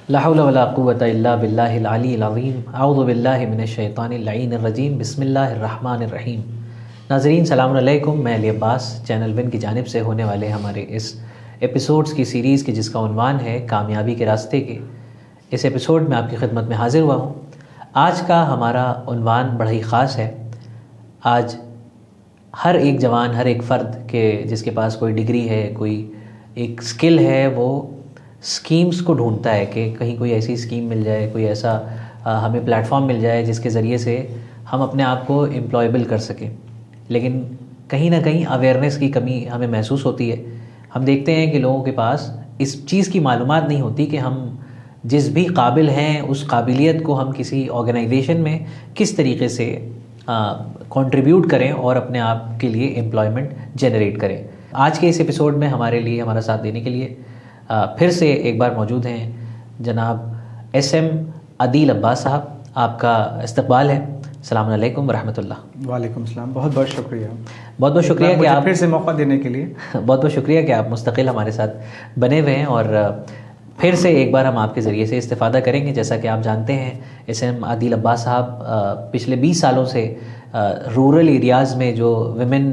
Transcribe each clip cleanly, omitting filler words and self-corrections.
ला हौला वला कुव्वता इल्ला बिल्लाहिल अलील अज़ीम। अऊज़ु बिल्लाहि मिनश शैतानिर लईनिर रजीम। बिस्मिल्लाहिर रहमानिर रहीम। नाज़रीन सलाम अलैकुम। मैं अली अब्बास चैनल विन की जानिब से होने वाले हमारे इस एपिसोड्स की सीरीज़ की जिसका उन्वान है कामयाबी के रास्ते के, इस एपिसोड में आपकी खिदमत में हाज़िर हुआ हूँ। आज का हमारा उन्वान बड़ा ही ख़ास है। आज हर एक जवान, हर एक फ़र्द के जिसके पास कोई डिग्री है, कोई एक स्किल है, वो स्कीम्स को ढूंढता है कि कहीं कोई ऐसी स्कीम मिल जाए, कोई ऐसा हमें प्लेटफॉर्म मिल जाए जिसके ज़रिए से हम अपने आप को एम्प्लॉयबल कर सकें। लेकिन कहीं ना कहीं अवेयरनेस की कमी हमें महसूस होती है। हम देखते हैं कि लोगों के पास इस चीज़ की मालूमात नहीं होती कि हम जिस भी काबिल हैं उस काबिलियत को हम किसी ऑर्गेनाइजेशन में किस तरीके से कंट्रीब्यूट करें और अपने आप के लिए एम्प्लॉयमेंट जनरेट करें। आज के इस एपिसोड में हमारे लिए, हमारा साथ देने के लिए फिर से एक बार मौजूद हैं जनाब SM अदील अब्बास साहब। आपका इस्तकबाल है। अस्सलाम वालेकुम वरहमतुल्लाह। वालेकुम सलाम। बहुत बहुत शुक्रिया। बहुत बहुत शुक्रिया कि आप फिर से मौका देने के लिए बहुत बहुत शुक्रिया कि आप मुस्तकिल हमारे साथ बने हुए हैं और फिर से एक बार हम आपके ज़रिए से इस्तेफ़ादा करेंगे। जैसा कि आप जानते हैं SM अदील अब्बास साहब पिछले 20 सालों से रूरल एरियाज़ में जो विमेन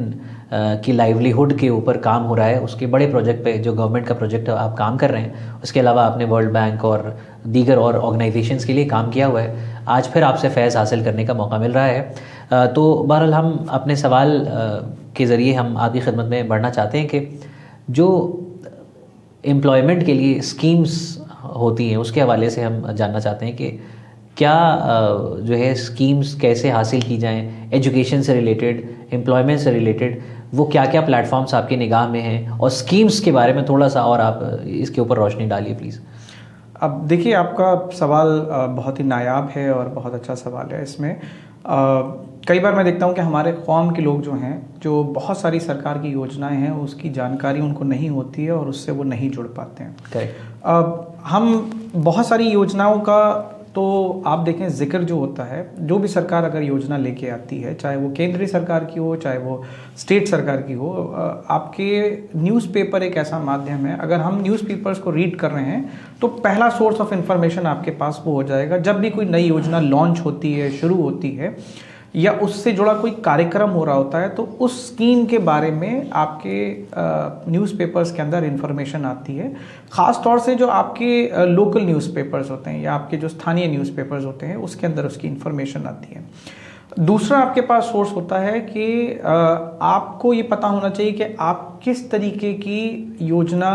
की लाइवलीहुड के ऊपर काम हो रहा है, उसके बड़े प्रोजेक्ट पे, जो गवर्नमेंट का प्रोजेक्ट आप काम कर रहे हैं, उसके अलावा आपने वर्ल्ड बैंक और दीगर और ऑर्गेनाइजेशंस के लिए काम किया हुआ है। आज फिर आपसे फैज़ हासिल करने का मौका मिल रहा है। तो बहरहाल हम अपने सवाल के ज़रिए हम आपकी खिदमत में बढ़ना चाहते हैं कि जो एम्प्लॉयमेंट के लिए स्कीम्स होती हैं उसके हवाले से हम जानना चाहते हैं कि क्या जो है स्कीम्स कैसे हासिल की जाएं, एजुकेशन से रिलेटेड, एम्प्लॉयमेंट से रिलेटेड, वो क्या क्या प्लेटफॉर्म्स आपकी निगाह में हैं, और स्कीम्स के बारे में थोड़ा सा और आप इसके ऊपर रोशनी डालिए प्लीज़। अब देखिए, आपका सवाल बहुत ही नायाब है और बहुत अच्छा सवाल है। इसमें कई बार मैं देखता हूं कि हमारे कौम के लोग जो हैं, जो बहुत सारी सरकार की योजनाएं हैं उसकी जानकारी उनको नहीं होती है और उससे वो नहीं जुड़ पाते हैं। हम बहुत सारी योजनाओं का, तो आप देखें, जिक्र जो होता है, जो भी सरकार अगर योजना लेके आती है, चाहे वो केंद्रीय सरकार की हो चाहे वो स्टेट सरकार की हो, आपके न्यूज़पेपर एक ऐसा माध्यम है। अगर हम न्यूज़पेपर्स को रीड कर रहे हैं तो पहला सोर्स ऑफ इंफॉर्मेशन आपके पास वो हो जाएगा जब भी कोई नई योजना लॉन्च होती है, शुरू होती है, या उससे जुड़ा कोई कार्यक्रम हो रहा होता है, तो उस स्कीम के बारे में आपके न्यूज़पेपर्स के अंदर इंफॉर्मेशन आती है। ख़ास तौर से जो आपके लोकल न्यूज़पेपर्स होते हैं या आपके जो स्थानीय न्यूज़पेपर्स होते हैं उसके अंदर उसकी इंफॉर्मेशन आती है। दूसरा आपके पास सोर्स होता है कि आपको ये पता होना चाहिए कि आप किस तरीके की योजना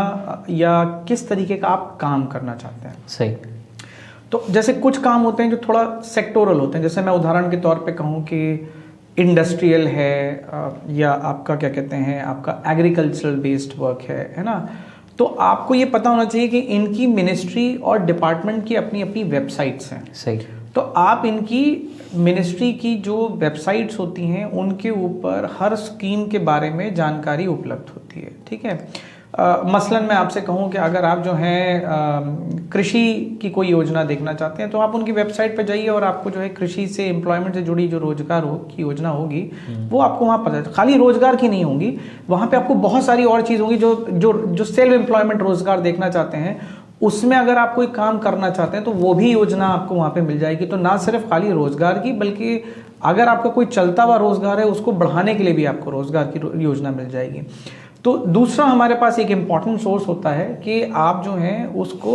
या किस तरीके का आप काम करना चाहते हैं। सही। तो जैसे कुछ काम होते हैं जो थोड़ा सेक्टोरल होते हैं। जैसे मैं उदाहरण के तौर पे कहूँ कि इंडस्ट्रियल है, या आपका क्या कहते हैं, आपका एग्रीकल्चरल बेस्ड वर्क है ना। तो आपको ये पता होना चाहिए कि इनकी मिनिस्ट्री और डिपार्टमेंट की अपनी अपनी वेबसाइट्स हैं। सही। तो आप इनकी मिनिस्ट्री की जो वेबसाइट्स होती हैं उनके ऊपर हर स्कीम के बारे में जानकारी उपलब्ध होती है। ठीक है। मसलन मैं आपसे कहूं कि अगर आप जो हैं कृषि की कोई योजना देखना चाहते हैं तो आप उनकी वेबसाइट पर जाइए और आपको जो है कृषि से, एम्प्लॉयमेंट से जुड़ी जो रोजगार की योजना होगी वो आपको वहाँ पता है। खाली रोजगार की नहीं होंगी, वहाँ पे आपको बहुत सारी और चीज़ होंगी। जो सेल्फ एम्प्लॉयमेंट रोजगार देखना चाहते हैं, उसमें अगर आप कोई काम करना चाहते हैं तो वो भी योजना आपको वहाँ पे मिल जाएगी। तो ना सिर्फ खाली रोजगार की, बल्कि अगर आपका कोई चलता हुआ रोजगार है उसको बढ़ाने के लिए भी आपको रोजगार की योजना मिल जाएगी। तो दूसरा हमारे पास एक इम्पॉर्टेंट सोर्स होता है कि आप जो हैं उसको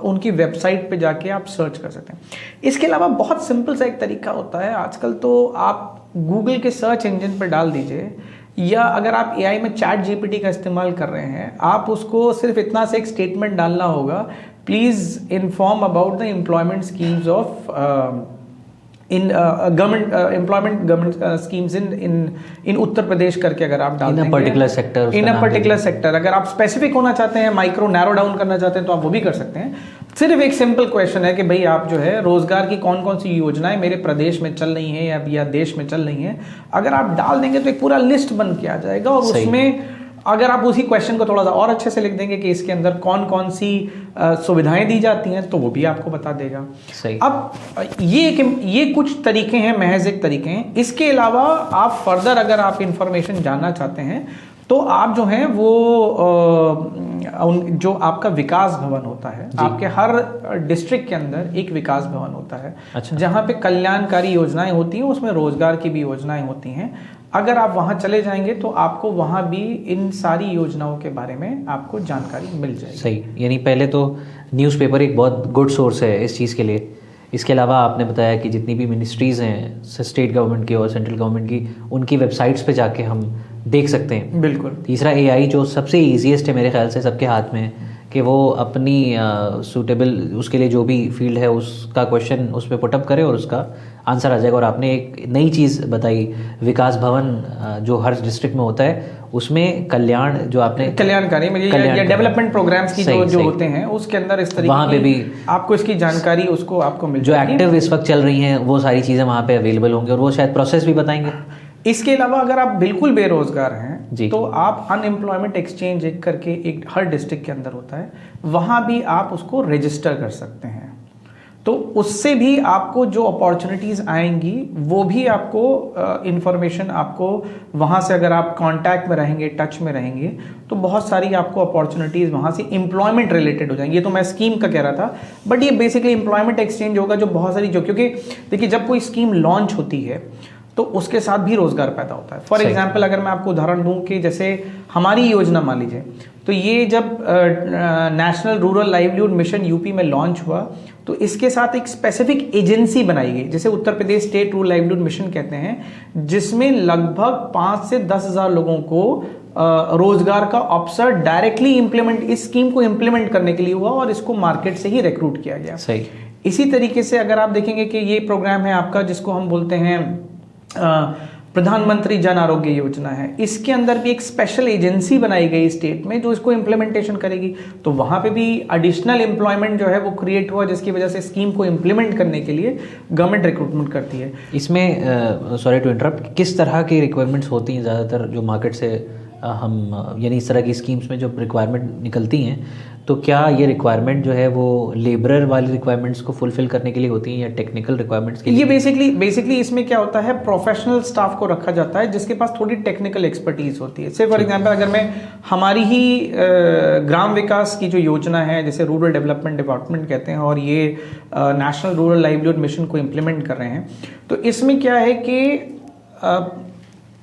उनकी वेबसाइट पे जाके आप सर्च कर सकते हैं। इसके अलावा बहुत सिंपल सा एक तरीका होता है आजकल, तो आप गूगल के सर्च इंजन पर डाल दीजिए, या अगर आप AI में ChatGPT का इस्तेमाल कर रहे हैं, आप उसको सिर्फ इतना से एक स्टेटमेंट डालना होगा, please inform about the employment schemes of in government employment government schemes in Uttar Pradesh करके अगर आप डाल देंगे, इन अ पर्टिकुलर सेक्टर। अगर आप स्पेसिफिक होना चाहते हैं, माइक्रो नैरो डाउन करना चाहते हैं, तो आप वो भी कर सकते हैं। सिर्फ एक सिंपल क्वेश्चन है कि भाई आप जो है रोजगार की कौन कौन सी योजनाएं मेरे प्रदेश में चल रही हैं या देश में चल रही हैं, अगर आप डाल देंगे तो एक पूरा लिस्ट बन के आ जाएगा। और उसमें अगर आप उसी क्वेश्चन को थोड़ा सा और अच्छे से लिख देंगे कि इसके अंदर कौन कौन सी सुविधाएं दी जाती हैं, तो वो भी आपको बता देगा। सही। अब ये कुछ तरीके हैं, महज एक तरीके हैं। इसके अलावा आप फर्दर अगर आप इंफॉर्मेशन जानना चाहते हैं तो आप जो हैं वो जो आपका विकास भवन होता है, आपके हर डिस्ट्रिक्ट के अंदर एक विकास भवन होता है। अच्छा। जहाँ पे कल्याणकारी योजनाएं होती हैं, उसमें रोजगार की भी योजनाएं होती हैं। अगर आप वहाँ चले जाएंगे तो आपको वहाँ भी इन सारी योजनाओं के बारे में आपको जानकारी मिल जाएगी। सही, यानी पहले तो न्यूज़पेपर एक बहुत गुड सोर्स है इस चीज़ के लिए। इसके अलावा आपने बताया कि जितनी भी मिनिस्ट्रीज़ हैं स्टेट गवर्नमेंट की और सेंट्रल गवर्नमेंट की, उनकी वेबसाइट्स पे जाके हम देख सकते हैं। बिल्कुल। तीसरा AI जो सबसे ईजीएस्ट है मेरे ख्याल से सबके हाथ में, कि वो अपनी सूटेबल उसके लिए जो भी फील्ड है उसका क्वेश्चन उस पर पुटअप करे और उसका आंसर आ जाएगा। और आपने एक नई चीज़ बताई, विकास भवन जो हर डिस्ट्रिक्ट में होता है, उसमें कल्याण जो आपने कल्याणकारी या डेवलपमेंट प्रोग्राम्स की जो होते हैं उसके अंदर इस तरीके वहाँ पे भी आपको इसकी जानकारी उसको आपको मिल जो एक्टिव इस वक्त चल रही हैं वो सारी चीज़ें वहाँ पे अवेलेबल होंगी और वो शायद प्रोसेस भी बताएंगे। इसके अलावा अगर आप बिल्कुल बेरोजगार हैं जी, तो आप अनएम्प्लॉयमेंट एक्सचेंज एक करके एक हर डिस्ट्रिक्ट के अंदर होता है, वहाँ भी आप उसको रजिस्टर कर सकते हैं। तो उससे भी आपको जो अपॉर्चुनिटीज़ आएंगी वो भी आपको इंफॉर्मेशन आपको वहाँ से, अगर आप कांटेक्ट में रहेंगे, टच में रहेंगे, तो बहुत सारी आपको अपॉर्चुनिटीज़ वहाँ से एम्प्लॉयमेंट रिलेटेड हो जाएंगी। ये तो मैं स्कीम का कह रहा था, बट ये बेसिकली एम्प्लॉयमेंट एक्सचेंज होगा जो बहुत सारी क्योंकि देखिए जब कोई स्कीम लॉन्च होती है तो उसके साथ भी रोजगार पैदा होता है। फॉर एग्जाम्पल अगर मैं आपको उदाहरण दूं कि जैसे हमारी योजना मान लीजिए, तो ये जब national rural livelihood mission UP में लॉन्च हुआ तो इसके साथ एक स्पेसिफिक एजेंसी बनाई गई, जैसे Uttar Pradesh state rural livelihood mission कहते हैं, जिसमें लगभग 5 से 10 हज़ार लोगों को रोजगार का अवसर डायरेक्टली इम्प्लीमेंट, इस स्कीम को इम्प्लीमेंट करने के लिए हुआ और इसको मार्केट से ही रिक्रूट किया गया। सही। इसी तरीके से अगर आप देखेंगे कि ये प्रोग्राम है आपका जिसको हम बोलते हैं प्रधानमंत्री जन आरोग्य योजना है, इसके अंदर भी एक स्पेशल एजेंसी बनाई गई स्टेट में जो इसको इम्प्लीमेंटेशन करेगी। तो वहां पे भी एडिशनल एम्प्लॉयमेंट जो है वो क्रिएट हुआ, जिसकी वजह से स्कीम को इम्प्लीमेंट करने के लिए गवर्नमेंट रिक्रूटमेंट करती है। इसमें सॉरी टू इंटरप्ट, किस तरह की रिक्वायरमेंट्स होती हैं ज़्यादातर जो मार्केट से हम, यानी इस तरह की स्कीम्स में जो रिक्वायरमेंट निकलती हैं, तो क्या ये रिक्वायरमेंट जो है वो लेबरर वाली रिक्वायरमेंट्स को फुलफिल करने के लिए होती हैं या टेक्निकल रिक्वायरमेंट्स के लिए? ये बेसिकली इसमें क्या होता है, प्रोफेशनल स्टाफ को रखा जाता है जिसके पास थोड़ी टेक्निकल एक्सपर्टीज होती है। से फॉर एग्जांपल अगर मैं हमारी ही ग्राम विकास की जो योजना है, जैसे रूरल डेवलपमेंट डिपार्टमेंट कहते हैं, और ये नेशनल रूरल लाइवलीहुड मिशन को इम्प्लीमेंट कर रहे हैं, तो इसमें क्या है कि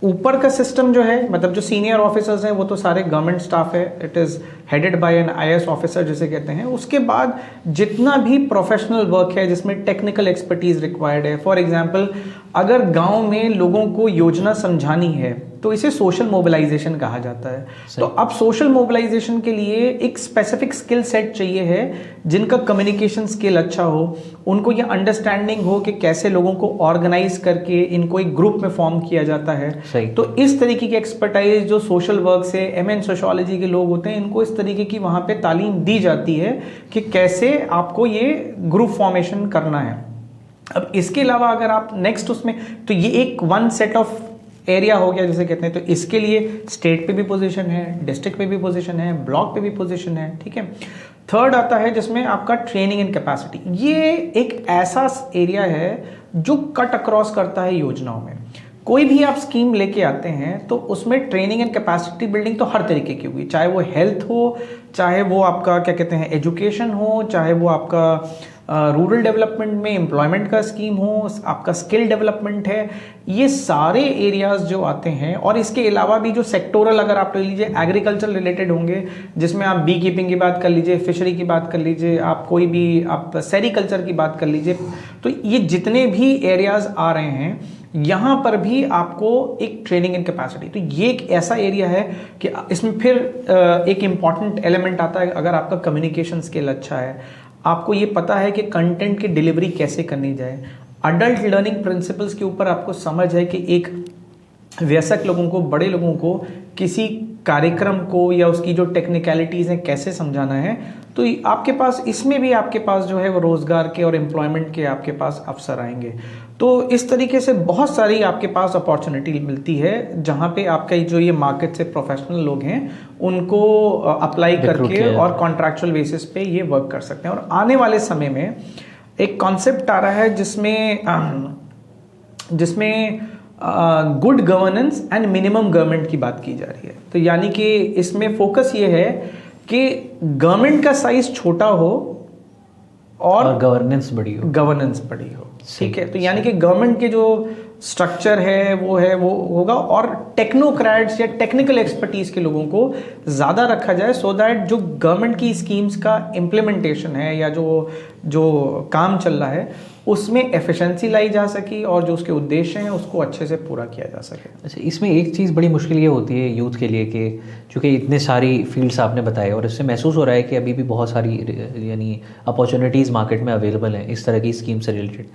ऊपर का सिस्टम जो है, मतलब जो सीनियर ऑफिसर्स हैं वो तो सारे गवर्नमेंट स्टाफ है, it is headed by an IAS officer जिसे कहते हैं। उसके बाद जितना भी प्रोफेशनल वर्क है जिसमें टेक्निकल एक्सपर्टीज रिक्वायर्ड है, फॉर एग्जांपल अगर गांव में लोगों को योजना समझानी है तो इसे सोशल मोबिलाइजेशन कहा जाता है। तो अब सोशल मोबिलाइजेशन के लिए एक स्पेसिफिक स्किल सेट चाहिए है, जिनका कम्युनिकेशन स्किल अच्छा हो, उनको ये अंडरस्टैंडिंग हो कि कैसे लोगों को ऑर्गेनाइज करके इनको एक ग्रुप में फॉर्म किया जाता है। तो इस तरीके की एक्सपर्टाइज जो सोशल वर्क से MN सोशियोलॉजी के लोग होते हैं, इनको इस तरीके की वहाँ पे तालीम दी जाती है कि कैसे आपको ये ग्रुप फॉर्मेशन करना है। अब इसके अलावा अगर आप नेक्स्ट उसमें, तो ये एक वन सेट ऑफ एरिया हो गया जिसे कहते हैं। तो इसके लिए स्टेट पे भी पोजीशन है, डिस्ट्रिक्ट पे भी पोजीशन है, ब्लॉक पे भी पोजीशन है, ठीक है। थर्ड आता है जिसमें आपका ट्रेनिंग एंड कैपेसिटी। ये एक ऐसा एरिया है जो कट अक्रॉस करता है योजनाओं में। कोई भी आप स्कीम लेके आते हैं तो उसमें ट्रेनिंग एंड कैपेसिटी बिल्डिंग तो हर तरीके की होगी, चाहे वो हेल्थ हो, चाहे वो आपका क्या कहते हैं एजुकेशन हो, चाहे वो आपका रूरल डेवलपमेंट में एम्प्लॉयमेंट का स्कीम हो, आपका स्किल डेवलपमेंट है, ये सारे एरियाज जो आते हैं। और इसके अलावा भी जो सेक्टोरल अगर आप ले लीजिए, एग्रीकल्चर रिलेटेड होंगे, जिसमें आप बी कीपिंग की बात कर लीजिए, फिशरी की बात कर लीजिए, आप कोई भी आप सेरिकल्चर की बात कर लीजिए। तो ये जितने भी एरियाज आ रहे हैं यहाँ पर भी आपको एक ट्रेनिंग एंड कैपेसिटी, तो ये एक ऐसा एरिया है कि इसमें फिर एक इम्पॉर्टेंट एलिमेंट आता है। अगर आपका कम्युनिकेशन स्किल अच्छा है, आपको ये पता है कि कंटेंट की डिलीवरी कैसे करनी जाए, अडल्ट लर्निंग प्रिंसिपल्स के ऊपर आपको समझ है कि एक वयस्क लोगों को, बड़े लोगों को किसी कार्यक्रम को या उसकी जो टेक्निकलिटीज़ हैं कैसे समझाना है, तो आपके पास इसमें भी आपके पास जो है वो रोज़गार के और एम्प्लॉयमेंट के आपके पास अवसर आएंगे। तो इस तरीके से बहुत सारी आपके पास अपॉर्चुनिटी मिलती है जहाँ पे आपका जो ये मार्केट से प्रोफेशनल लोग हैं उनको अप्लाई करके और कॉन्ट्रैक्चुअल बेसिस पे ये वर्क कर सकते हैं। और आने वाले समय में एक कॉन्सेप्ट आ रहा है जिसमें good governance and minimum government की बात की जा रही है। तो यानी कि इसमें फोकस ये है कि गवर्नमेंट का साइज छोटा हो और गवर्नेंस बड़ी हो। गवर्नेंस बड़ी हो, ठीक है। तो यानी कि गवर्नमेंट के जो स्ट्रक्चर है वो होगा, और टेक्नोक्रेट्स या टेक्निकल एक्सपर्टीज के लोगों को ज़्यादा रखा जाए, सो दैट जो गवर्नमेंट की स्कीम्स का इम्प्लीमेंटेशन है या जो काम चल रहा है उसमें एफिशिएंसी लाई जा सके और जो उसके उद्देश्य हैं उसको अच्छे से पूरा किया जा सके। अच्छा, इसमें एक चीज़ बड़ी मुश्किल ये होती है यूथ के लिए कि चूँकि इतने सारी फील्ड्स आपने बताए और इससे महसूस हो रहा है कि अभी भी बहुत सारी यानी अपॉर्चुनिटीज़ मार्केट में अवेलेबल हैं इस तरह की स्कीम से रिलेटेड।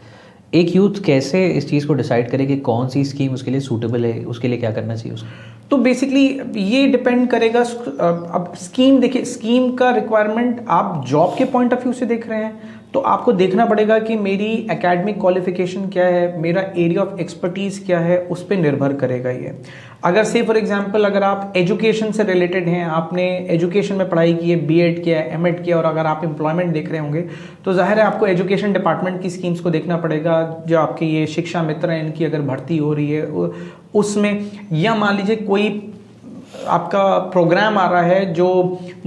एक यूथ कैसे इस चीज़ को डिसाइड करे कि कौन सी स्कीम उसके लिए सूटेबल है, उसके लिए क्या करना चाहिए उसको? तो बेसिकली ये डिपेंड करेगा। अब स्कीम देखिए, स्कीम का रिक्वायरमेंट आप जॉब के पॉइंट ऑफ व्यू से देख रहे हैं तो आपको देखना पड़ेगा कि मेरी एकेडमिक क्वालिफिकेशन क्या है, मेरा एरिया ऑफ एक्सपर्टीज़ क्या है, उस पर निर्भर करेगा ये। अगर से फॉर एग्जांपल अगर आप एजुकेशन से रिलेटेड हैं, आपने एजुकेशन में पढ़ाई की है, बीएड किया है, एमएड किया, और अगर आप एम्प्लॉयमेंट देख रहे होंगे तो जाहिर है आपको एजुकेशन डिपार्टमेंट की स्कीम्स को देखना पड़ेगा। जो आपके ये शिक्षा मित्र हैं इनकी अगर भर्ती हो रही है उसमें, या मान लीजिए कोई आपका प्रोग्राम आ रहा है जो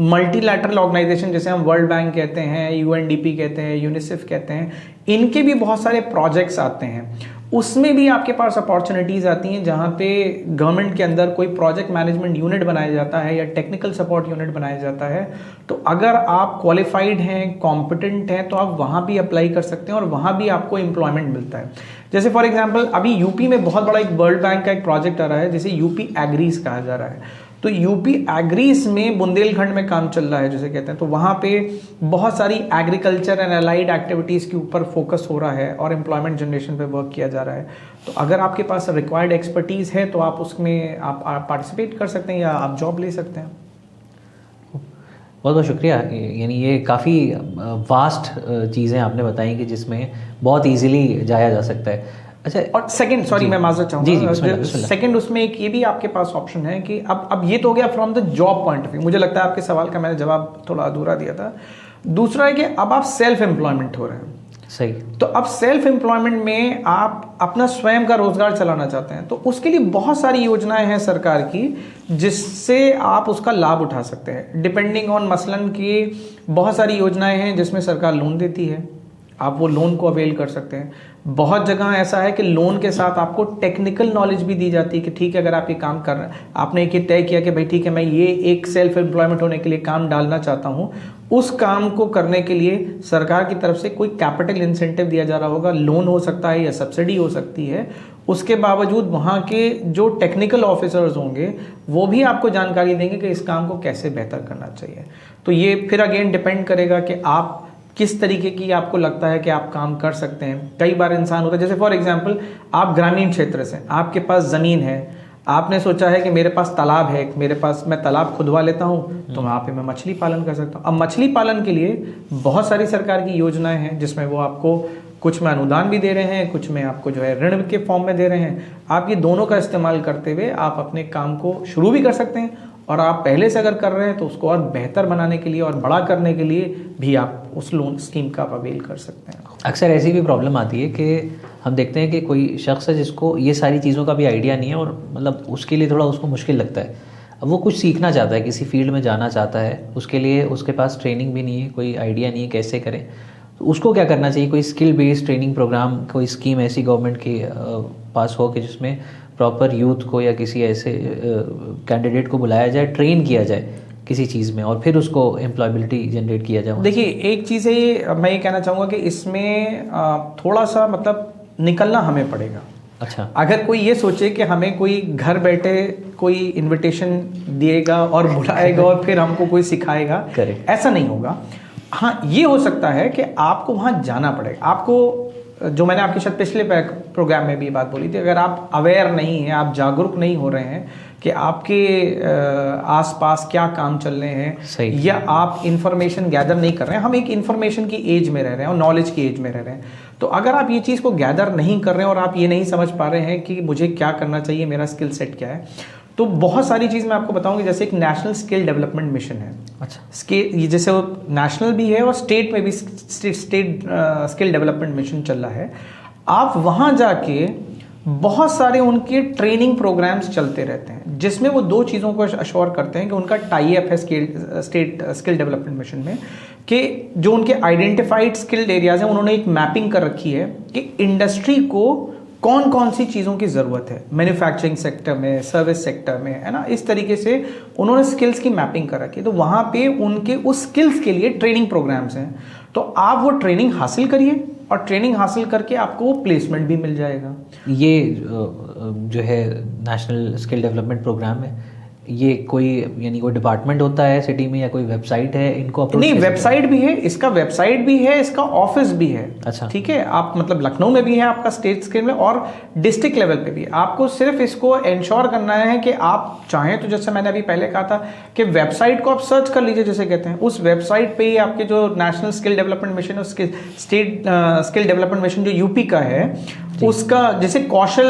मल्टीलैटरल ऑर्गेनाइजेशन, जैसे हम वर्ल्ड बैंक कहते हैं, यूएनडीपी कहते हैं, यूनिसेफ कहते हैं, इनके भी बहुत सारे प्रोजेक्ट्स आते हैं, उसमें भी आपके पास अपॉर्चुनिटीज़ आती हैं जहाँ पे गवर्नमेंट के अंदर कोई प्रोजेक्ट मैनेजमेंट यूनिट बनाया जाता है या टेक्निकल सपोर्ट यूनिट बनाया जाता है। तो अगर आप क्वालिफाइड हैं, कॉम्पिटेंट हैं, तो आप वहाँ भी अप्लाई कर सकते हैं और वहाँ भी आपको एम्प्लॉयमेंट मिलता है। जैसे फॉर एग्जांपल अभी यूपी में बहुत बड़ा एक वर्ल्ड बैंक का एक प्रोजेक्ट आ रहा है जिसे यूपी एग्रीज कहा जा रहा है। तो यूपी एग्रीज में बुंदेलखंड में काम चल रहा है जैसे कहते हैं, तो वहाँ पे बहुत सारी एग्रीकल्चर एंड अलाइड एक्टिविटीज़ के ऊपर फोकस हो रहा है और एम्प्लॉयमेंट जनरेशन पे वर्क किया जा रहा है। तो अगर आपके पास रिक्वायर्ड एक्सपर्टीज़ है तो आप उसमें आप पार्टिसिपेट कर सकते हैं या आप जॉब ले सकते हैं। बहुत बहुत शुक्रिया। यानी ये काफ़ी वास्ट चीज़ें आपने बताई कि जिसमें बहुत इजीली जाया जा सकता है। अच्छा, और सेकंड, सॉरी मैं माजरत चाहूँगा, बिस्मिल्लाह। सेकंड उसमें एक ये भी आपके पास ऑप्शन है कि अब ये तो हो गया from the job point of view. मुझे लगता है आपके सवाल का मैंने जवाब थोड़ा अधूरा दिया था। दूसरा है कि अब आप सेल्फ एम्प्लॉयमेंट हो रहे हैं। सही। तो अब सेल्फ एम्प्लॉयमेंट में आप अपना स्वयं का रोजगार चलाना चाहते हैं, तो उसके लिए बहुत सारी योजनाएं हैं सरकार की जिससे आप उसका लाभ उठा सकते हैं। डिपेंडिंग ऑन मसलन की बहुत सारी योजनाएं हैं जिसमें सरकार लोन देती है, आप वो लोन को अवेल कर सकते हैं। बहुत जगह ऐसा है कि लोन के साथ आपको टेक्निकल नॉलेज भी दी जाती है कि ठीक है, अगर आप ये काम कर रहे हैं, आपने एक ये तय किया कि भाई ठीक है मैं ये एक सेल्फ एम्प्लॉयमेंट होने के लिए काम डालना चाहता हूँ, उस काम को करने के लिए सरकार की तरफ से कोई कैपिटल इंसेंटिव दिया जा रहा होगा, लोन हो सकता है या सब्सिडी हो सकती है। उसके बावजूद वहाँ के जो टेक्निकल ऑफिसर्स होंगे वो भी आपको जानकारी देंगे कि इस काम को कैसे बेहतर करना चाहिए। तो ये फिर अगेन डिपेंड करेगा कि आप किस तरीके की आपको लगता है कि आप काम कर सकते हैं। कई बार इंसान होता है, जैसे फॉर एग्जांपल आप ग्रामीण क्षेत्र से, आपके पास ज़मीन है, आपने सोचा है कि मेरे पास तालाब है, मैं तालाब खुदवा लेता हूँ तो वहाँ पे मैं मछली पालन कर सकता हूँ। अब मछली पालन के लिए बहुत सारी सरकार की योजनाएं हैं जिसमें वो आपको कुछ में अनुदान भी दे रहे हैं, कुछ में आपको जो है ऋण के फॉर्म में दे रहे हैं। आप ये दोनों का इस्तेमाल करते हुए आप अपने काम को शुरू भी कर सकते हैं, और आप पहले से अगर कर रहे हैं तो उसको और बेहतर बनाने के लिए और बड़ा करने के लिए भी आप उस लोन स्कीम का अवेल कर सकते हैं। अक्सर ऐसी भी प्रॉब्लम आती है कि हम देखते हैं कि कोई शख्स है जिसको ये सारी चीज़ों का भी आइडिया नहीं है और मतलब उसके लिए थोड़ा उसको मुश्किल लगता है। अब वो कुछ सीखना चाहता है, किसी फील्ड में जाना चाहता है, उसके लिए उसके पास ट्रेनिंग भी नहीं है, कोई आइडिया नहीं है कैसे करें, तो उसको क्या करना चाहिए? कोई स्किल बेस्ड ट्रेनिंग प्रोग्राम, कोई स्कीम ऐसी गवर्नमेंट के पास हो कि जिसमें प्रॉपर यूथ को या किसी ऐसे कैंडिडेट को बुलाया जाए, ट्रेन किया जाए किसी चीज़ में और फिर उसको एम्प्लॉयबिलिटी जनरेट किया जाए? देखिए, एक चीज़ है, मैं ये कहना चाहूँगा कि इसमें थोड़ा सा मतलब निकलना हमें पड़ेगा। अच्छा, अगर कोई ये सोचे कि हमें कोई घर बैठे कोई इनविटेशन दिएगा और बुलाएगा और फिर हमको कोई सिखाएगा, ऐसा नहीं होगा। हाँ, ये हो सकता है कि आपको वहाँ जाना पड़ेगा। आपको, जो मैंने आपके शायद पिछले प्रोग्राम में भी बात बोली थी, अगर आप अवेयर नहीं हैं, आप जागरूक नहीं हो रहे हैं कि आपके आसपास क्या काम चल रहे हैं, या आप इंफॉर्मेशन गैदर नहीं कर रहे हैं, हम एक इंफॉर्मेशन की एज में रह रहे हैं और नॉलेज की एज में रह रहे हैं, तो अगर आप ये चीज़ को गैदर नहीं कर रहे हैं और आप ये नहीं समझ पा रहे हैं कि मुझे क्या करना चाहिए, मेरा स्किल सेट क्या है, तो बहुत सारी चीज़ मैं आपको बताऊंगी। जैसे एक नेशनल स्किल डेवलपमेंट मिशन है। अच्छा, ये जैसे वो नेशनल भी है और स्टेट में भी स्टेट स्किल डेवलपमेंट मिशन चल रहा है। आप वहाँ जाके बहुत सारे उनके ट्रेनिंग प्रोग्राम्स चलते रहते हैं, जिसमें वो दो चीज़ों को अश्योर करते हैं कि उनका टाई अप है स्टेट स्किल डेवलपमेंट मिशन में, कि जो उनके आइडेंटिफाइड स्किल्ड एरियाज हैं उन्होंने एक मैपिंग कर रखी है कि इंडस्ट्री को कौन कौन सी चीज़ों की ज़रूरत है, मैन्युफैक्चरिंग सेक्टर में, सर्विस सेक्टर में, है ना। इस तरीके से उन्होंने स्किल्स की मैपिंग कर रखी है। तो वहाँ पे उनके उस स्किल्स के लिए ट्रेनिंग प्रोग्राम्स हैं, तो आप वो ट्रेनिंग हासिल करिए और ट्रेनिंग हासिल करके आपको वो प्लेसमेंट भी मिल जाएगा। ये जो है नेशनल स्किल डेवलपमेंट प्रोग्राम है, ये कोई यानी कोई डिपार्टमेंट होता है सिटी में या कोई वेबसाइट है इनको अप्रोच? नहीं, वेबसाइट भी है, इसका वेबसाइट भी है, इसका ऑफिस भी है। अच्छा, ठीक है। आप मतलब लखनऊ में भी है आपका स्टेट स्किल में, और डिस्ट्रिक्ट लेवल पे भी। आपको सिर्फ इसको इंश्योर करना है कि आप चाहें तो, जैसे मैंने अभी पहले कहा था कि वेबसाइट को आप सर्च कर लीजिए, जैसे कहते हैं, उस वेबसाइट पे ही आपके जो नेशनल स्किल डेवलपमेंट मिशन, उसके स्टेट स्किल डेवलपमेंट मिशन जो यूपी का है, उसका जैसे कौशल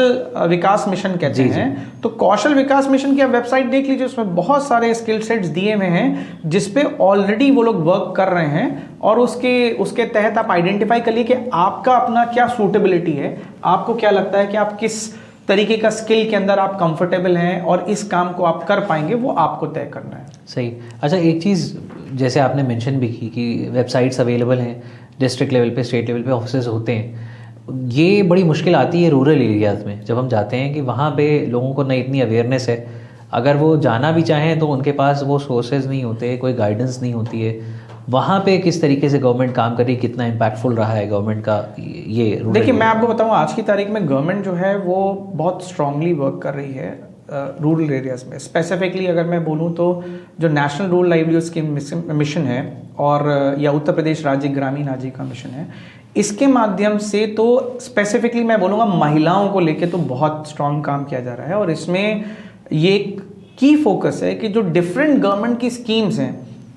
विकास मिशन कहते हैं, तो कौशल विकास मिशन की आप वेबसाइट देख लीजिए, उसमें बहुत सारे स्किल सेट्स दिए हुए हैं जिसपे ऑलरेडी वो लोग वर्क कर रहे हैं, और उसके तहत आप आइडेंटिफाई कर लिए कि आपका अपना क्या सूटेबिलिटी है, आपको क्या लगता है कि आप किस तरीके का स्किल के अंदर आप कंफर्टेबल हैं और इस काम को आप कर पाएंगे, वो आपको तय करना है। सही। अच्छा, एक चीज़ जैसे आपने मेंशन भी की कि वेबसाइट्स अवेलेबल हैं, डिस्ट्रिक्ट लेवल पे, स्टेट लेवल पे ऑफिस होते हैं, ये बड़ी मुश्किल आती है रूरल एरियाज़ में जब हम जाते हैं कि वहाँ पे लोगों को ना इतनी अवेयरनेस है, अगर वो जाना भी चाहें तो उनके पास वो सोर्सेज नहीं होते, कोई गाइडेंस नहीं होती है। वहाँ पे किस तरीके से गवर्नमेंट काम कर रही है, कितना इम्पैक्टफुल रहा है गवर्नमेंट का ये? देखिए, मैं आपको बताऊँ, आज की तारीख में गवर्नमेंट जो है वो बहुत स्ट्रांगली वर्क कर रही है रूरल एरियाज़ में। स्पेसिफिकली अगर मैं बोलूँ तो जो national rural livelihood scheme mission है, और या उत्तर प्रदेश राज्य ग्रामीण आजीविका मिशन है, इसके माध्यम से तो स्पेसिफिकली मैं बोलूँगा महिलाओं को लेके तो बहुत स्ट्रांग काम किया जा रहा है। और इसमें ये की फोकस है कि जो डिफरेंट गवर्नमेंट की स्कीम्स हैं,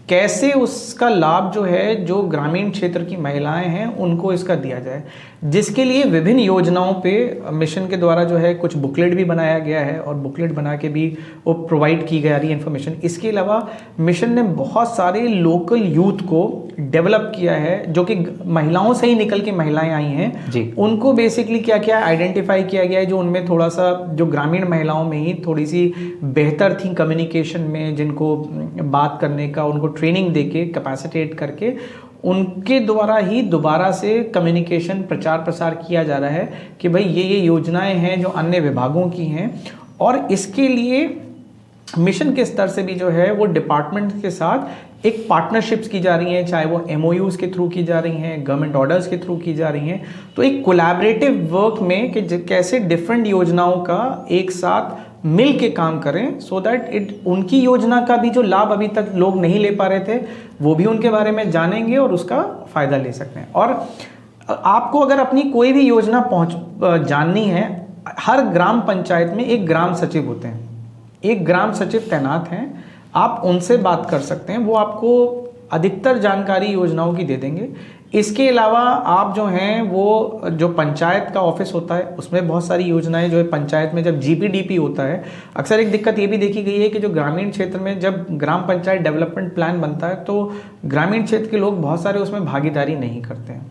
कैसे उसका लाभ जो है जो ग्रामीण क्षेत्र की महिलाएं हैं उनको इसका दिया जाए, जिसके लिए विभिन्न योजनाओं पे मिशन के द्वारा जो है कुछ बुकलेट भी बनाया गया है, और बुकलेट बना के भी वो प्रोवाइड की जा रही है इन्फॉर्मेशन। इसके अलावा मिशन ने बहुत सारे लोकल यूथ को डेवलप किया है, जो कि महिलाओं से ही निकल के महिलाएं आई हैं जी। उनको बेसिकली क्या क्या आइडेंटिफाई किया गया है, जो उनमें थोड़ा सा जो ग्रामीण महिलाओं में ही थोड़ी सी बेहतर थी कम्युनिकेशन में, जिनको बात करने का उनको ट्रेनिंग देके कैपेसिटेट करके उनके द्वारा ही दोबारा से कम्युनिकेशन प्रचार प्रसार किया जा रहा है कि भाई ये योजनाएं हैं जो अन्य विभागों की हैं। और इसके लिए मिशन के स्तर से भी जो है वो डिपार्टमेंट के साथ एक पार्टनरशिप्स की जा रही हैं, चाहे वो MOUs के थ्रू की जा रही हैं, गवर्नमेंट ऑर्डर्स के थ्रू की जा रही हैं। तो एक कोलैबोरेटिव वर्क में कि कैसे डिफरेंट योजनाओं का एक साथ मिल के काम करें, सो दैट उनकी योजना का भी जो लाभ अभी तक लोग नहीं ले पा रहे थे, वो भी उनके बारे में जानेंगे और उसका फायदा ले सकते हैं। और आपको अगर अपनी कोई भी योजना जाननी है, हर ग्राम पंचायत में एक ग्राम सचिव होते हैं, एक ग्राम सचिव तैनात हैं, आप उनसे बात कर सकते हैं, वो आपको अधिकतर जानकारी योजनाओं की दे देंगे। इसके अलावा आप जो हैं वो जो पंचायत का ऑफिस होता है उसमें बहुत सारी योजनाएं जो है पंचायत में जब GPDP होता है, अक्सर एक दिक्कत ये भी देखी गई है कि जो ग्रामीण क्षेत्र में जब ग्राम पंचायत डेवलपमेंट प्लान बनता है तो ग्रामीण क्षेत्र के लोग बहुत सारे उसमें भागीदारी नहीं करते हैं।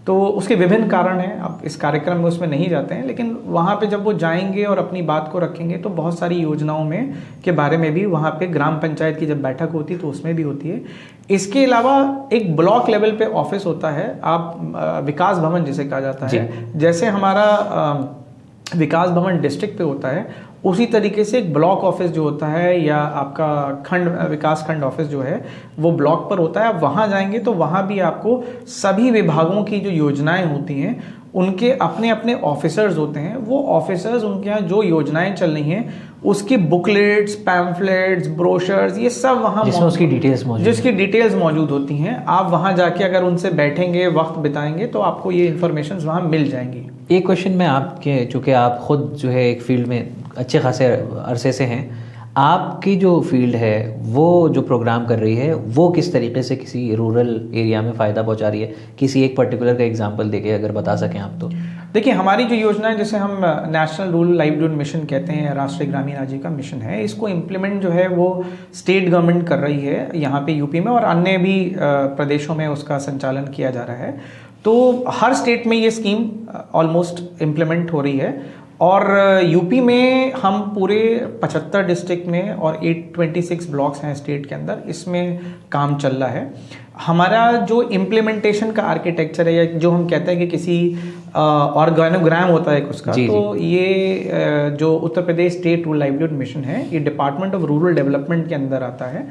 तो उसके विभिन्न कारण हैं, अब इस कार्यक्रम में उसमें नहीं जाते हैं, लेकिन वहाँ पे जब वो जाएंगे और अपनी बात को रखेंगे तो बहुत सारी योजनाओं में के बारे में भी वहाँ पे ग्राम पंचायत की जब बैठक होती है तो उसमें भी होती है। इसके अलावा एक ब्लॉक लेवल पे ऑफिस होता है, आप विकास भवन जिसे कहा जाता है, जैसे हमारा विकास भवन डिस्ट्रिक्ट पे होता है, उसी तरीके से एक ब्लॉक ऑफिस जो होता है या आपका खंड विकास खंड ऑफिस जो है वो ब्लॉक पर होता है। आप वहाँ जाएंगे तो वहाँ भी आपको सभी विभागों की जो योजनाएं होती हैं उनके अपने अपने ऑफिसर्स होते हैं, वो ऑफिसर्स उनके यहाँ जो योजनाएं चल रही हैं उसकी बुकलेट्स, पैम्फलेट्स, ब्रोशर्स, ये सब वहाँ उसकी डिटेल्स मौजूद, जिसकी डिटेल्स मौजूद होती हैं। आप वहाँ जाके अगर उनसे बैठेंगे, वक्त बिताएंगे तो आपको ये इन्फॉर्मेशन वहाँ मिल जाएंगी। एक क्वेश्चन मैं आपके, चूँकि आप खुद जो है एक फील्ड में अच्छे खासे अरसे से हैं, आपकी जो फील्ड है वो जो प्रोग्राम कर रही है वो किस तरीके से किसी रूरल एरिया में फ़ायदा पहुंचा रही है? किसी एक पर्टिकुलर का एग्जांपल देके अगर बता सकें आप तो। देखिए, हमारी जो योजना है जिसे हम नेशनल रूरल लाइवलीहुड मिशन कहते हैं, राष्ट्रीय ग्रामीण आजीविका मिशन है, इसको इम्प्लीमेंट जो है वो स्टेट गवर्नमेंट कर रही है यहाँ पे यूपी में, और अन्य भी प्रदेशों में उसका संचालन किया जा रहा है। तो हर स्टेट में ये स्कीम ऑलमोस्ट इम्प्लीमेंट हो रही है और यूपी में हम पूरे 75 डिस्ट्रिक्ट में और 826 ब्लॉक्स हैं स्टेट के अंदर, इसमें काम चल रहा है। हमारा जो इम्प्लीमेंटेशन का आर्किटेक्चर है, या जो हम कहते हैं कि किसी ऑर्गेनोग्राम होता है उसका, तो ये जो Uttar Pradesh state rural livelihood mission है, ये डिपार्टमेंट ऑफ रूरल डेवलपमेंट के अंदर आता है।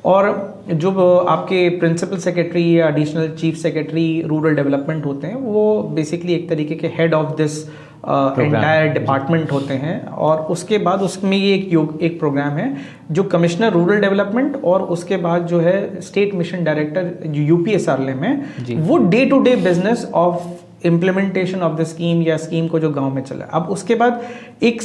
और जो आपके प्रिंसिपल सेक्रेटरी या additional chief secretary rural development होते हैं, वो बेसिकली एक तरीके के head of this entire department होते हैं। और उसके बाद उसमें ये एक प्रोग्राम है जो कमिश्नर रूरल डेवलपमेंट और उसके बाद जो है स्टेट मिशन डायरेक्टर जो यूपीएसआरएल में, वो day to day business of implementation of the scheme या स्कीम को जो गांव में चला। अब उसके बाद एक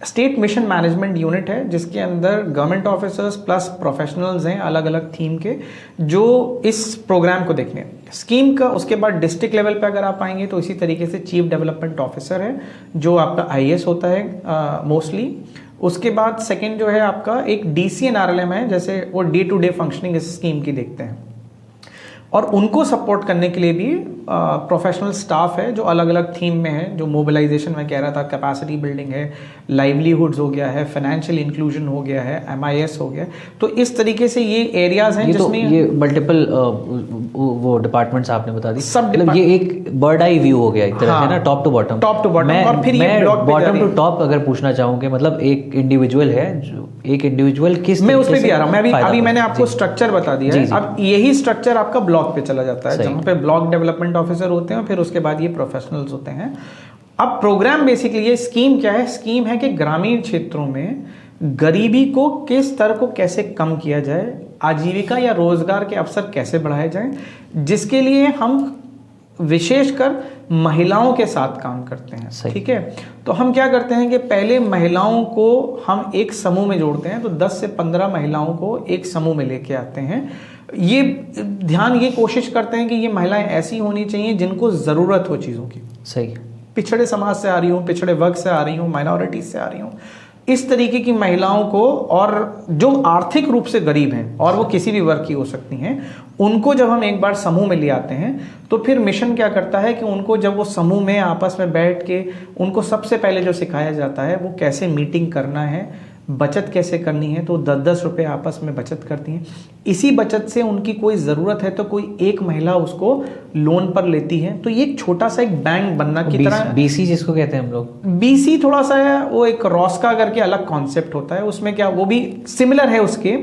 स्टेट मिशन मैनेजमेंट यूनिट है जिसके अंदर गवर्नमेंट ऑफिसर्स प्लस प्रोफेशनल्स हैं अलग अलग थीम के, जो इस प्रोग्राम को देखने स्कीम का। उसके बाद डिस्ट्रिक्ट लेवल पे अगर आप आएंगे तो इसी तरीके से चीफ डेवलपमेंट ऑफिसर है जो आपका आईएएस होता है मोस्टली। उसके बाद सेकेंड जो है आपका एक डीसीएनआरएलएम है, जैसे वो डे टू डे फंक्शनिंग इस स्कीम की देखते हैं। और उनको सपोर्ट करने के लिए भी प्रोफेशनल स्टाफ है जो अलग अलग थीम में है, जो मोबिलाइजेशन में कह रहा था, कैपेसिटी बिल्डिंग है, लाइवलीहुड्स हो गया है, फाइनेंशियल इंक्लूजन हो गया है, एमआईएस हो गया। तो इस तरीके से ये एरियाज हैं जिसमें ये मल्टीपल वो डिपार्टमेंट्स आपने बता दी, सब मतलब ये एक बर्ड आई व्यू हो गया एक तरह से ना, टॉप टू बॉटम। और फिर ये बॉटम टू टॉप अगर पूछना चाहूँ कि मतलब एक इंडिविजुअल है, जो एक इंडिविजुअल किस, मैं उस पर भी आ रहा हूँ। मैं अभी मैंने आपको स्ट्रक्चर बता दिया है। अब यही स्ट्रक्चर आपका ब्लॉक पे चला जाता है, जहाँ पे ब्लॉक डेवलपमेंट ऑफिसर होते हैं, फिर उसके बाद ये प्रोफेशनल्स होते हैं। अब प्रोग्राम बेसिकली ये स्कीम क्या है? स्कीम है कि ग्रामीण क्षेत्रों में गरीबी को किस तरह को कैसे कम किया जाए, आजीविका या रोजगार के अवसर कैसे बढ़ाए जाएं, जिसके लिए हम विशेषकर महिलाओं के साथ काम करते हैं। ठीक है, तो हम क्या करते हैं कि पहले महिलाओं को हम एक समूह में जोड़ते हैं, तो 10 से 15 महिलाओं को एक समूह में लेके आते हैं। ये ध्यान ये कोशिश करते हैं कि ये महिलाएं ऐसी होनी चाहिए जिनको ज़रूरत हो चीज़ों की। सही, पिछड़े समाज से आ रही हूँ, पिछड़े वर्ग से आ रही हूँ, माइनॉरिटीज से आ रही हूँ, इस तरीके की महिलाओं को, और जो आर्थिक रूप से गरीब हैं और वो किसी भी वर्ग की हो सकती हैं, उनको जब हम एक बार समूह में ले आते हैं तो फिर मिशन क्या करता है कि उनको जब वो समूह में आपस में बैठ के उनको सबसे पहले जो सिखाया जाता है वो कैसे मीटिंग करना है, बचत कैसे करनी है। तो 10-10 रुपये आपस में बचत करती हैं। इसी बचत से उनकी कोई ज़रूरत है तो कोई एक महिला उसको लोन पर लेती है। तो ये एक छोटा सा एक बैंक बनना की तरह, बीसी जिसको कहते हैं हम लोग, बीसी थोड़ा सा है, वो एक रॉस्का करके अलग कॉन्सेप्ट होता है, उसमें क्या वो भी सिमिलर है उसके,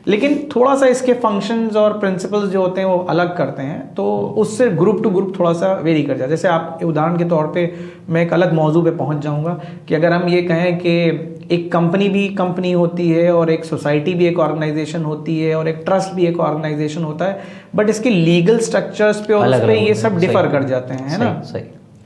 लेकिन थोड़ा सा इसके फंक्शंस और प्रिंसिपल्स जो होते हैं वो अलग करते हैं। तो उससे ग्रुप टू ग्रुप थोड़ा सा वेरी कर जाता है। जैसे आप उदाहरण के तौर पे मैं एक अलग मौजू पे पहुंच जाऊंगा कि अगर हम ये कहें कि एक कंपनी भी कंपनी होती है और एक सोसाइटी भी एक ऑर्गेनाइजेशन होती है और एक ट्रस्ट भी एक ऑर्गेनाइजेशन होता है, बट इसके लीगल स्ट्रक्चर्स पे और उस पे ये सब डिफर कर जाते हैं, है ना। सही।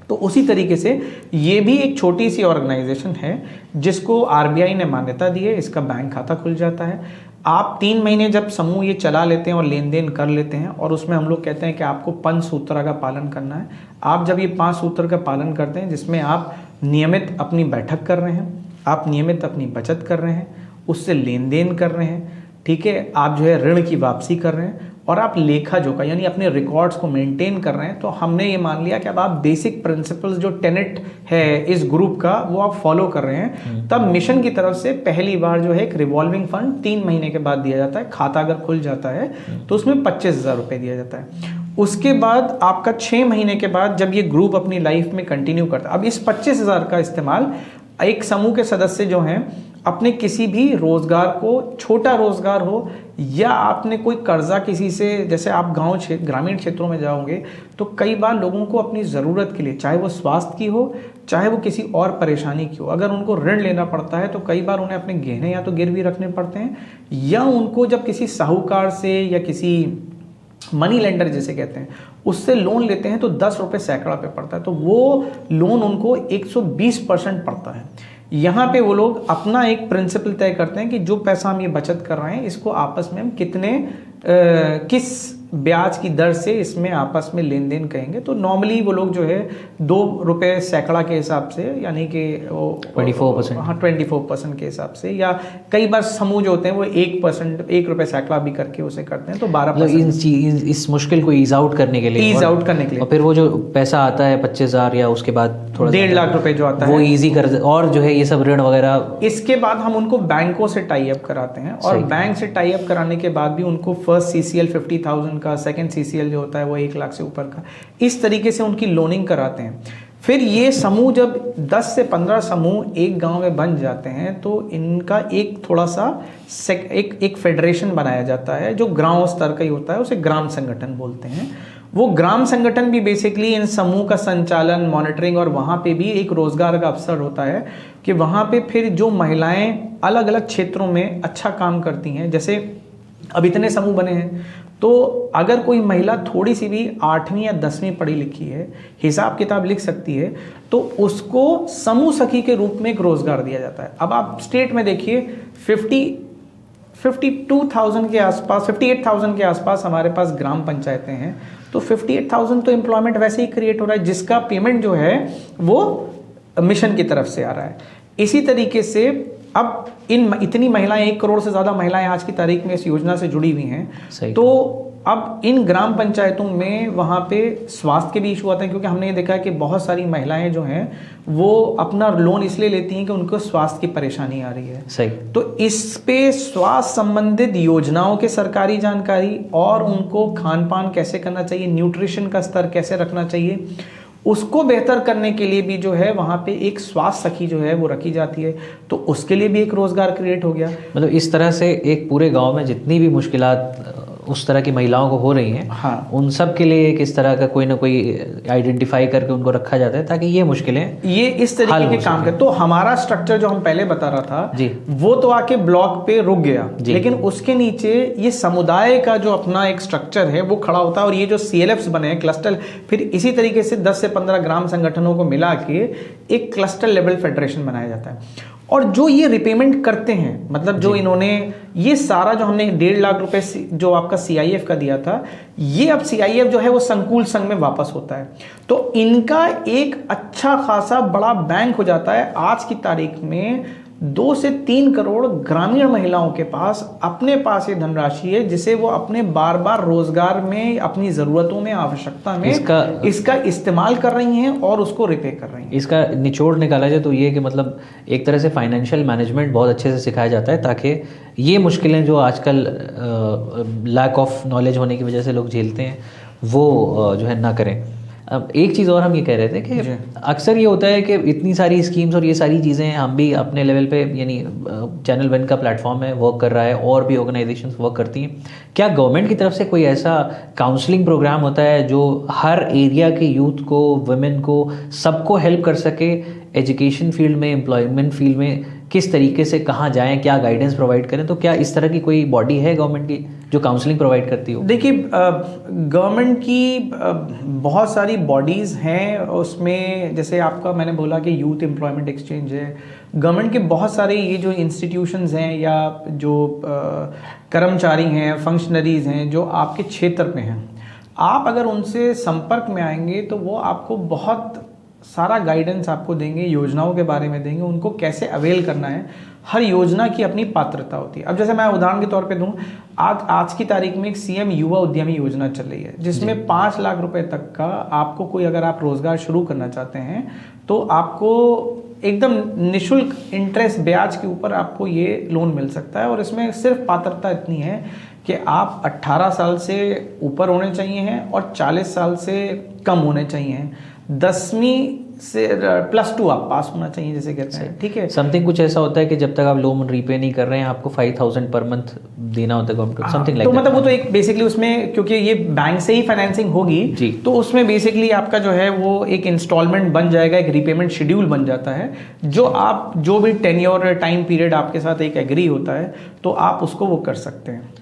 तो उसी तरीके से ये भी एक छोटी सी ऑर्गेनाइजेशन है जिसको आरबीआई ने मान्यता दी है, इसका बैंक खाता खुल जाता है। आप 3 महीने जब समूह ये चला लेते हैं और लेन देन कर लेते हैं, और उसमें हम लोग कहते हैं कि आपको 5 सूत्र का पालन करना है। आप जब ये 5 सूत्र का पालन करते हैं, जिसमें आप नियमित अपनी बैठक कर रहे हैं, आप नियमित अपनी बचत कर रहे हैं, उससे लेन देन कर रहे हैं, ठीक है, आप जो है ऋण की वापसी कर रहे हैं, और आप लेखा जोखा यानी अपने रिकॉर्ड्स को मेंटेन कर रहे हैं, तो हमने ये मान लिया कि अब आप बेसिक प्रिंसिपल्स जो टेनेट है इस ग्रुप का वो आप फॉलो कर रहे हैं। तब मिशन की तरफ से पहली बार जो है एक रिवॉल्विंग फंड 3 महीने के बाद दिया जाता है। खाता अगर खुल जाता है तो उसमें 25,000 रुपये दिया जाता है। उसके बाद आपका 6 महीने के बाद जब ये ग्रुप अपनी लाइफ में कंटिन्यू करता है, अब इस 25,000 का इस्तेमाल एक समूह के सदस्य जो हैं अपने किसी भी रोजगार को, छोटा रोजगार हो या आपने कोई कर्जा किसी से, जैसे आप ग्रामीण क्षेत्रों में जाओगे तो कई बार लोगों को अपनी ज़रूरत के लिए, चाहे वो स्वास्थ्य की हो चाहे वो किसी और परेशानी की हो, अगर उनको ऋण लेना पड़ता है तो कई बार उन्हें अपने गहने या तो गिरवी रखने पड़ते हैं, या उनको जब किसी साहूकार से या किसी मनी लेंडर जिसे कहते हैं उससे लोन लेते हैं तो 10 रुपये सैकड़ा पे पड़ता है, तो वो लोन उनको 120% पड़ता है। यहाँ पे वो लोग अपना एक प्रिंसिपल तय करते हैं कि जो पैसा हम ये बचत कर रहे हैं इसको आपस में हम किस ब्याज की दर से इसमें आपस में लेन देन कहेंगे तो नॉर्मली वो लोग जो है 2 रुपये सैकड़ा के हिसाब से, यानी कि 24%, हाँ 24% के हिसाब से, या कई बार समूह जो होते हैं वो 1%, 1 रुपये सैकड़ा भी करके उसे करते हैं, तो 12%। इस मुश्किल को ईज आउट करने के लिए, और फिर वो जो पैसा आता है 25,000 या उसके बाद थोड़ा 1.5 लाख रुपए जो आता है वो ईजी कर, और जो है ये सब ऋण वगैरह, इसके बाद हम उनको बैंकों से टाई अप कराते हैं, और बैंक से टाई अप कराने के बाद भी उनको फर्स्ट सीसीएल 50,000 का, सेकंड सीसीएल जो होता है वो 1 लाख से ऊपर का, इस तरीके से उनकी लोनिंग कराते हैं। फिर ये समूह जब 10 से 15 समूह एक गांव में बन जाते हैं तो इनका एक थोड़ा सा एक फेडरेशन बनाया जाता है जो ग्राम स्तर का ही होता है, उसे ग्राम संगठन बोलते हैं। वो ग्राम संगठन भी बेसिकली इन समूह का संचालन, मॉनिटरिंग, और वहाँ पे भी एक रोजगार का अवसर होता है कि वहाँ पे फिर जो महिलाएं अलग अलग क्षेत्रों में अच्छा काम करती हैं, जैसे अब इतने समूह बने हैं तो अगर कोई महिला थोड़ी सी भी 8वीं या 10वीं पढ़ी लिखी है, हिसाब किताब लिख सकती है, तो उसको समूह सखी के रूप में एक रोजगार दिया जाता है। अब आप स्टेट में देखिए 52,000 के आसपास, 58,000 के आसपास हमारे पास ग्राम पंचायतें हैं, तो 58,000 तो एम्प्लॉयमेंट वैसे ही क्रिएट हो रहा है जिसका पेमेंट जो है वो मिशन की तरफ से आ रहा है। इसी तरीके से अब इतनी महिलाएं, 1 करोड़ से ज़्यादा महिलाएं आज की तारीख में इस योजना से जुड़ी हुई हैं, तो अब इन ग्राम पंचायतों में वहाँ पे स्वास्थ्य के भी इशू आते हैं, क्योंकि हमने ये देखा है कि बहुत सारी महिलाएं जो हैं वो अपना लोन इसलिए लेती हैं कि उनको स्वास्थ्य की परेशानी आ रही है। सही। तो इस पे स्वास्थ्य संबंधित योजनाओं के सरकारी जानकारी, और उनको खान पान कैसे करना चाहिए, न्यूट्रिशन का स्तर कैसे रखना चाहिए, उसको बेहतर करने के लिए भी जो है वहाँ पे एक स्वास्थ्य सखी जो है वो रखी जाती है, तो उसके लिए भी एक रोजगार क्रिएट हो गया। मतलब इस तरह से एक पूरे गांव में जितनी भी मुश्किलात उस तरह की महिलाओं को हो रही हैं, हाँ, उन सब के लिए किस तरह का कोई ना कोई आइडेंटिफाई करके उनको रखा जाता है ताकि ये मुश्किलें ये इस तरीके के काम कर। तो हमारा स्ट्रक्चर जो हम पहले बता रहा था जी, वो तो आके ब्लॉक पे रुक गया, लेकिन उसके नीचे ये समुदाय का जो अपना एक स्ट्रक्चर है वो खड़ा होता है, और ये जो CLFs बने हैं, क्लस्टर, फिर इसी तरीके से 10 से 15 ग्राम संगठनों को मिला के एक क्लस्टर लेवल फेडरेशन बनाया जाता है। और जो ये रिपेमेंट करते हैं, मतलब जो इन्होंने ये सारा जो हमने 1.5 लाख रुपए जो आपका CIF का दिया था, ये अब CIF जो है वो संकुल संघ में वापस होता है, तो इनका एक अच्छा खासा बड़ा बैंक हो जाता है। आज की तारीख में 2 से 3 करोड़ ग्रामीण महिलाओं के पास अपने पास ये धनराशि है जिसे वो अपने बार बार रोजगार में, अपनी जरूरतों में, आवश्यकता में इसका इस्तेमाल कर रही हैं और उसको रिपे कर रही हैं। इसका निचोड़ निकाला जाए तो ये कि मतलब एक तरह से फाइनेंशियल मैनेजमेंट बहुत अच्छे से सिखाया जाता है ताकि ये मुश्किलें जो आजकल लैक ऑफ नॉलेज होने की वजह से लोग झेलते हैं वो जो है ना करें। अब एक चीज़ और हम ये कह रहे थे कि अक्सर ये होता है कि इतनी सारी स्कीम्स और ये सारी चीज़ें हम भी अपने लेवल पे, यानी चैनल वन का प्लेटफॉर्म है, वर्क कर रहा है, और भी ऑर्गेनाइजेशंस वर्क करती हैं। क्या गवर्नमेंट की तरफ से कोई ऐसा काउंसलिंग प्रोग्राम होता है जो हर एरिया के यूथ को, वुमेन को, सबको हेल्प कर सके एजुकेशन फील्ड में, एम्प्लॉयमेंट फील्ड में किस तरीके से कहाँ जाएं, क्या गाइडेंस प्रोवाइड करें? तो क्या इस तरह की कोई बॉडी है गवर्नमेंट की जो काउंसलिंग प्रोवाइड करती हो? देखिए, गवर्नमेंट की बहुत सारी बॉडीज़ हैं, उसमें जैसे आपका मैंने बोला कि यूथ एम्प्लॉयमेंट एक्सचेंज है। गवर्नमेंट के बहुत सारे ये जो इंस्टीट्यूशंस हैं या जो कर्मचारी हैं, फंक्शनरीज हैं जो आपके क्षेत्र में हैं, आप अगर उनसे संपर्क में आएंगे तो वो आपको बहुत सारा गाइडेंस आपको देंगे, योजनाओं के बारे में देंगे, उनको कैसे अवेल करना है। हर योजना की अपनी पात्रता होती है। अब जैसे मैं उदाहरण के तौर पे दूं, आज की तारीख में एक CM युवा उद्यमी योजना चल रही है जिसमें 5 लाख रुपए तक का आपको कोई, अगर आप रोजगार शुरू करना चाहते हैं तो आपको एकदम निशुल्क इंटरेस्ट ब्याज के ऊपर आपको ये लोन मिल सकता है। और इसमें सिर्फ पात्रता इतनी है कि आप 18 साल से ऊपर होने चाहिए हैं और 40 साल से कम होने चाहिए हैं। 10वीं से +2 आप पास होना चाहिए, जैसे कहते हैं, ठीक है। समथिंग कुछ ऐसा होता है कि जब तक आप लोन रीपे नहीं कर रहे हैं आपको 5,000 पर मंथ देना होता है गवर्नमेंट, समथिंग लाइक। तो मतलब वो तो एक बेसिकली उसमें, क्योंकि ये बैंक से ही फाइनेंसिंग होगी तो उसमें बेसिकली आपका जो है वो एक इंस्टॉलमेंट बन जाएगा, एक रीपेमेंट शेड्यूल बन जाता है, जो आप जो भी टेन्योर टाइम पीरियड आपके साथ एक एग्री होता है तो आप उसको वो कर सकते हैं।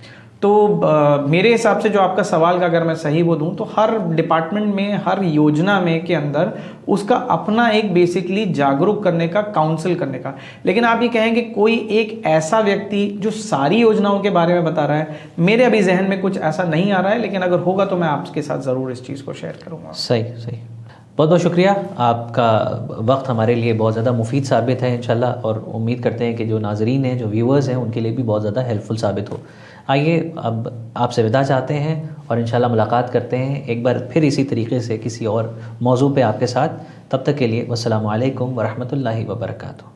तो मेरे हिसाब से जो आपका सवाल का अगर मैं सही वो दूं तो हर डिपार्टमेंट में, हर योजना में के अंदर उसका अपना एक बेसिकली जागरूक करने का, काउंसिल करने का। लेकिन आप ये कहेंगे कोई एक ऐसा व्यक्ति जो सारी योजनाओं के बारे में बता रहा है, मेरे अभी जहन में कुछ ऐसा नहीं आ रहा है, लेकिन अगर होगा तो मैं आपके साथ ज़रूर इस चीज़ को शेयर करूँगा। सही सही, बहुत बहुत शुक्रिया। आपका वक्त हमारे लिए बहुत ज़्यादा मुफीद साबित है इंशाल्लाह, और उम्मीद करते हैं कि जो नाजरीन हैं, जो व्यूअर्स हैं, उनके लिए भी बहुत ज़्यादा हेल्पफुल साबित हो। आइए अब आपसे विदा चाहते हैं और इंशाल्लाह मुलाकात करते हैं एक बार फिर इसी तरीके से किसी और मौजू पे आपके साथ। तब तक के लिए वस्सलामु अलैकुम वरहमतुल्लाहि वबरकातुहू।